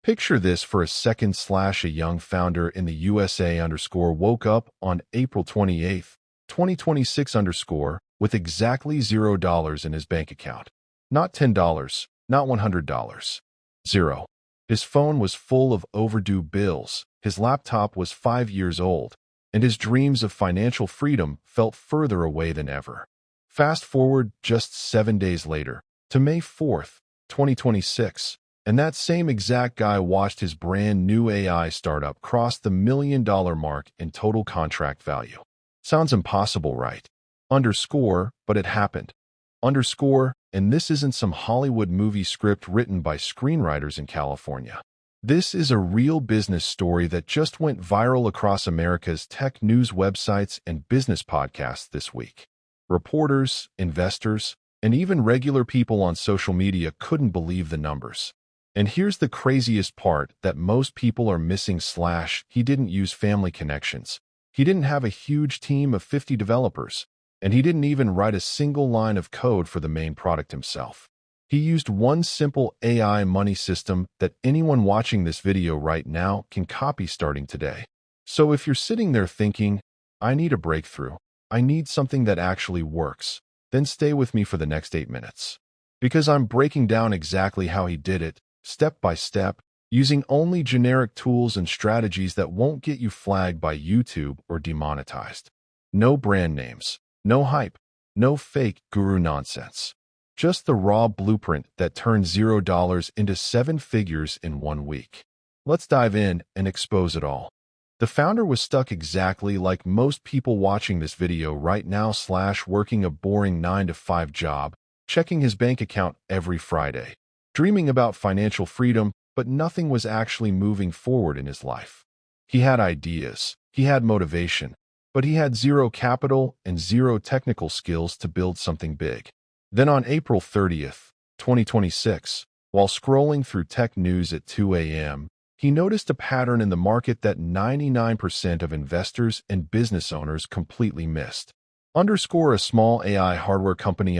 Picture this for a second. A young founder in the USA woke up on April 28th, 2026 with exactly $0 in his bank account. Not $10, not $100. Zero. His phone was full of overdue bills, his laptop was 5 years old, and his dreams of financial freedom felt further away than ever. Fast forward just 7 days later, to May 4th, 2026, and that same exact guy watched his brand new AI startup cross the $1 million mark in total contract value. Sounds impossible, right? But it happened. And this isn't some Hollywood movie script written by screenwriters in California. This is a real business story that just went viral across America's tech news websites and business podcasts this week. Reporters, investors, and even regular people on social media couldn't believe the numbers. And here's the craziest part that most people are missing. He didn't use family connections. He didn't have a huge team of 50 developers. And he didn't even write a single line of code for the main product himself. He used one simple AI money system that anyone watching this video right now can copy starting today. So if you're sitting there thinking, I need a breakthrough, I need something that actually works, then stay with me for the next 8 minutes. Because I'm breaking down exactly how he did it, step by step, using only generic tools and strategies that won't get you flagged by YouTube or demonetized. No brand names. No hype, no fake guru nonsense. Just the raw blueprint that turned $0 into 7 figures in 1 week. Let's dive in and expose it all. The founder was stuck exactly like most people watching this video right now, working a boring 9-to-5 job, checking his bank account every Friday, dreaming about financial freedom, but nothing was actually moving forward in his life. He had ideas, he had motivation, but he had zero capital and zero technical skills to build something big. Then on April 30th, 2026, while scrolling through tech news at 2 a.m., he noticed a pattern in the market that 99% of investors and business owners completely missed. A small AI hardware company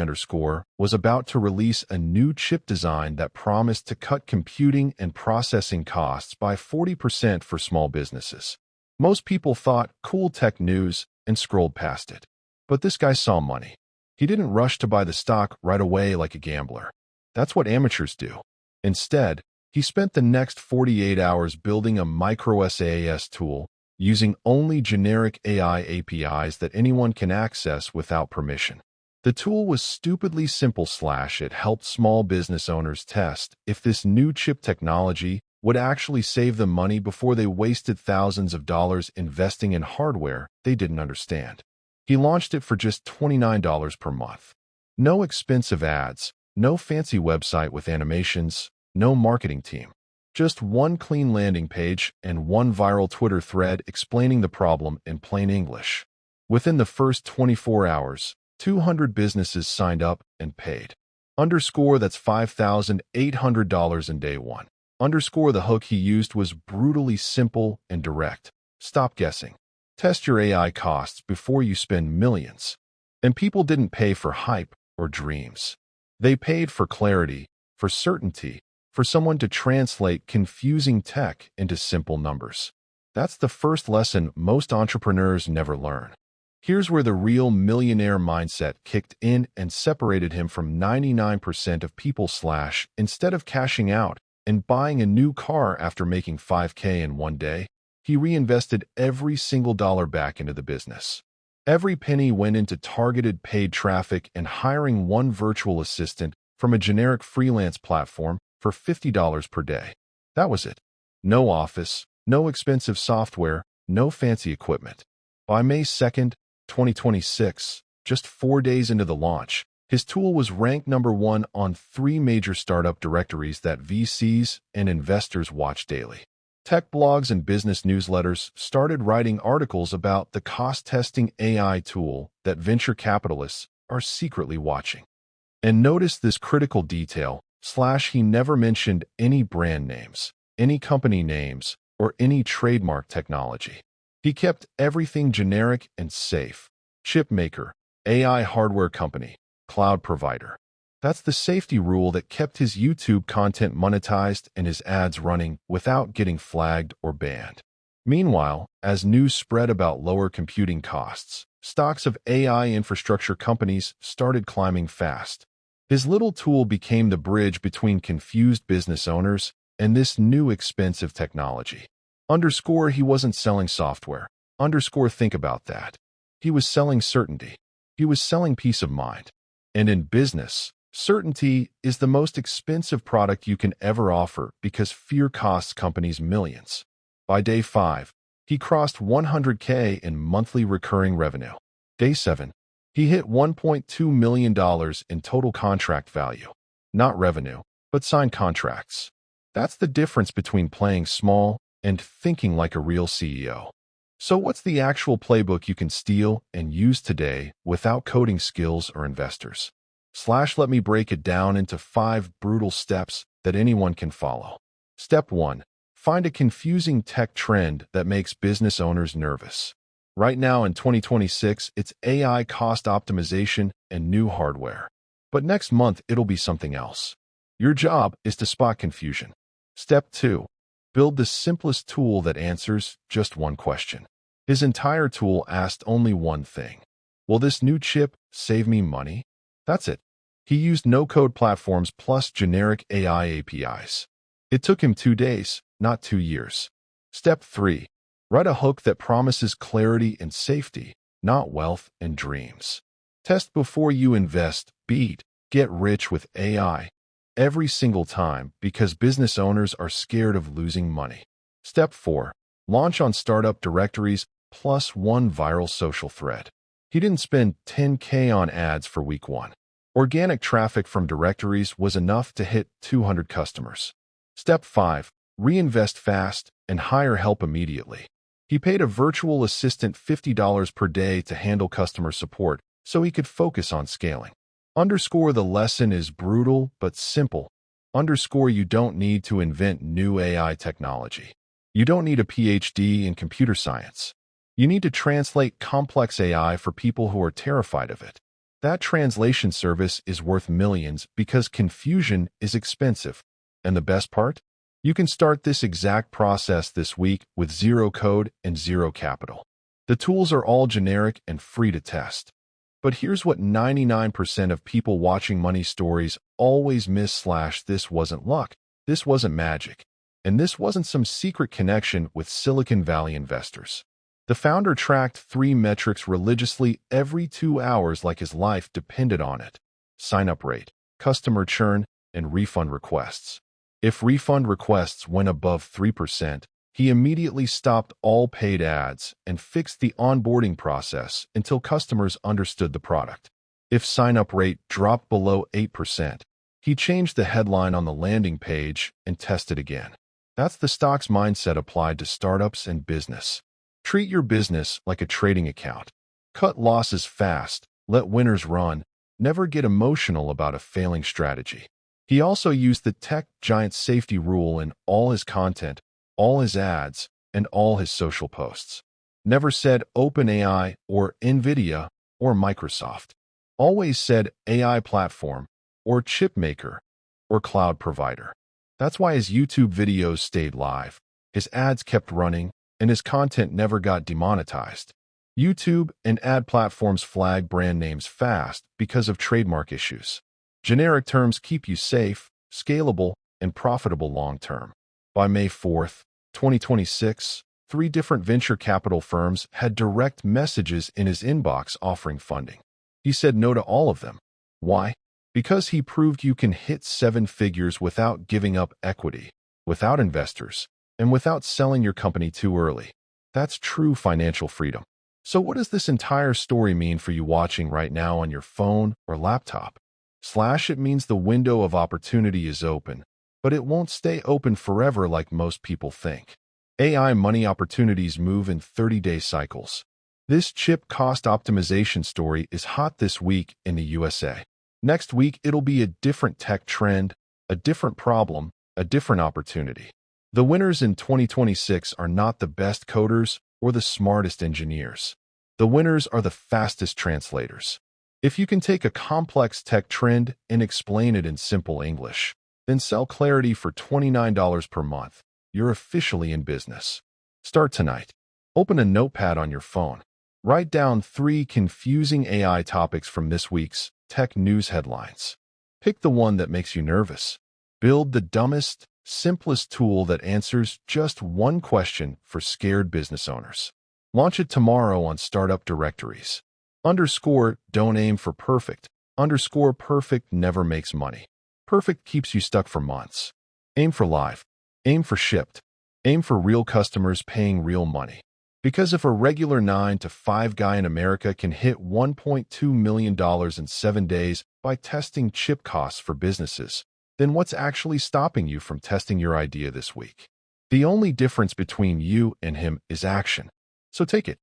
was about to release a new chip design that promised to cut computing and processing costs by 40% for small businesses. Most people thought cool tech news and scrolled past it. But this guy saw money. He didn't rush to buy the stock right away like a gambler. That's what amateurs do. Instead, he spent the next 48 hours building a micro SaaS tool using only generic AI APIs that anyone can access without permission. The tool was stupidly simple. It helped small business owners test if this new chip technology would actually save them money before they wasted thousands of dollars investing in hardware they didn't understand. He launched it for just $29 per month. No expensive ads, no fancy website with animations, no marketing team. Just one clean landing page and one viral Twitter thread explaining the problem in plain English. Within the first 24 hours, 200 businesses signed up and paid. That's $5,800 in day one. The hook he used was brutally simple and direct. Stop guessing. Test your AI costs before you spend millions. And people didn't pay for hype or dreams. They paid for clarity, for certainty, for someone to translate confusing tech into simple numbers. That's the first lesson most entrepreneurs never learn. Here's where the real millionaire mindset kicked in and separated him from 99% of people. Instead of cashing out and buying a new car after making $5,000 in 1 day, he reinvested every single dollar back into the business. Every penny went into targeted paid traffic and hiring one virtual assistant from a generic freelance platform for $50 per day. That was it. No office, no expensive software, no fancy equipment. By May 2nd, 2026, just 4 days into the launch, his tool was ranked #1 on 3 major startup directories that VCs and investors watch daily. Tech blogs and business newsletters started writing articles about the cost-testing AI tool that venture capitalists are secretly watching. And notice this critical detail, he never mentioned any brand names, any company names, or any trademark technology. He kept everything generic and safe. Chip maker, AI hardware company, cloud provider. That's the safety rule that kept his YouTube content monetized and his ads running without getting flagged or banned. Meanwhile, as news spread about lower computing costs, stocks of AI infrastructure companies started climbing fast. His little tool became the bridge between confused business owners and this new expensive technology. Underscore, he wasn't selling software. Underscore, think about that. He was selling certainty. He was selling peace of mind. And in business, certainty is the most expensive product you can ever offer because fear costs companies millions. By day 5, he crossed $100K in monthly recurring revenue. Day 7, he hit $1.2 million in total contract value. Not revenue, but signed contracts. That's the difference between playing small and thinking like a real CEO. So what's the actual playbook you can steal and use today without coding skills or investors? Let me break it down into 5 brutal steps that anyone can follow. Step 1. Find a confusing tech trend that makes business owners nervous. Right now in 2026, it's AI cost optimization and new hardware. But next month, it'll be something else. Your job is to spot confusion. Step 2. Build the simplest tool that answers just one question. His entire tool asked only one thing. Will this new chip save me money? That's it. He used no-code platforms plus generic AI APIs. It took him 2 days, not 2 years. Step 3. Write a hook that promises clarity and safety, not wealth and dreams. Test before you invest, beat, get rich with AI. Every single time because business owners are scared of losing money. Step 4. Launch on startup directories plus 1 viral social thread. He didn't spend $10K on ads for week 1. Organic traffic from directories was enough to hit 200 customers. Step 5. Reinvest fast and hire help immediately. He paid a virtual assistant $50 per day to handle customer support so he could focus on scaling. Underscore, the lesson is brutal but simple. Underscore, you don't need to invent new AI technology. You don't need a PhD in computer science. You need to translate complex AI for people who are terrified of it. That translation service is worth millions because confusion is expensive. And the best part? You can start this exact process this week with 0 code and 0 capital. The tools are all generic and free to test. But here's what 99% of people watching money stories always miss. This wasn't luck. This wasn't magic. And this wasn't some secret connection with Silicon Valley investors. The founder tracked 3 metrics religiously every 2 hours like his life depended on it: sign-up rate, customer churn, and refund requests. If refund requests went above 3%, he immediately stopped all paid ads and fixed the onboarding process until customers understood the product. If sign-up rate dropped below 8%, he changed the headline on the landing page and tested again. That's the stock's mindset applied to startups and business. Treat your business like a trading account. Cut losses fast, let winners run, never get emotional about a failing strategy. He also used the tech giant safety rule in all his content, all his ads, and all his social posts. Never said OpenAI or NVIDIA or Microsoft. Always said AI platform or chip maker or cloud provider. That's why his YouTube videos stayed live, his ads kept running, and his content never got demonetized. YouTube and ad platforms flag brand names fast because of trademark issues. Generic terms keep you safe, scalable, and profitable long-term. By May 4th, 2026, 3 different venture capital firms had direct messages in his inbox offering funding. He said no to all of them. Why? Because he proved you can hit 7 figures without giving up equity, without investors, and without selling your company too early. That's true financial freedom. So what does this entire story mean for you watching right now on your phone or laptop? It means the window of opportunity is open, but it won't stay open forever like most people think. AI money opportunities move in 30-day cycles. This chip cost optimization story is hot this week in the USA. Next week, it'll be a different tech trend, a different problem, a different opportunity. The winners in 2026 are not the best coders or the smartest engineers. The winners are the fastest translators. If you can take a complex tech trend and explain it in simple English, then sell clarity for $29 per month. You're officially in business. Start tonight. Open a notepad on your phone. Write down 3 confusing AI topics from this week's tech news headlines. Pick the one that makes you nervous. Build the dumbest, simplest tool that answers just one question for scared business owners. Launch it tomorrow on startup directories. Don't aim for perfect. Perfect never makes money. Perfect keeps you stuck for months. Aim for live. Aim for shipped. Aim for real customers paying real money. Because if a regular 9-to-5 guy in America can hit $1.2 million in 7 days by testing chip costs for businesses, then what's actually stopping you from testing your idea this week? The only difference between you and him is action. So take it.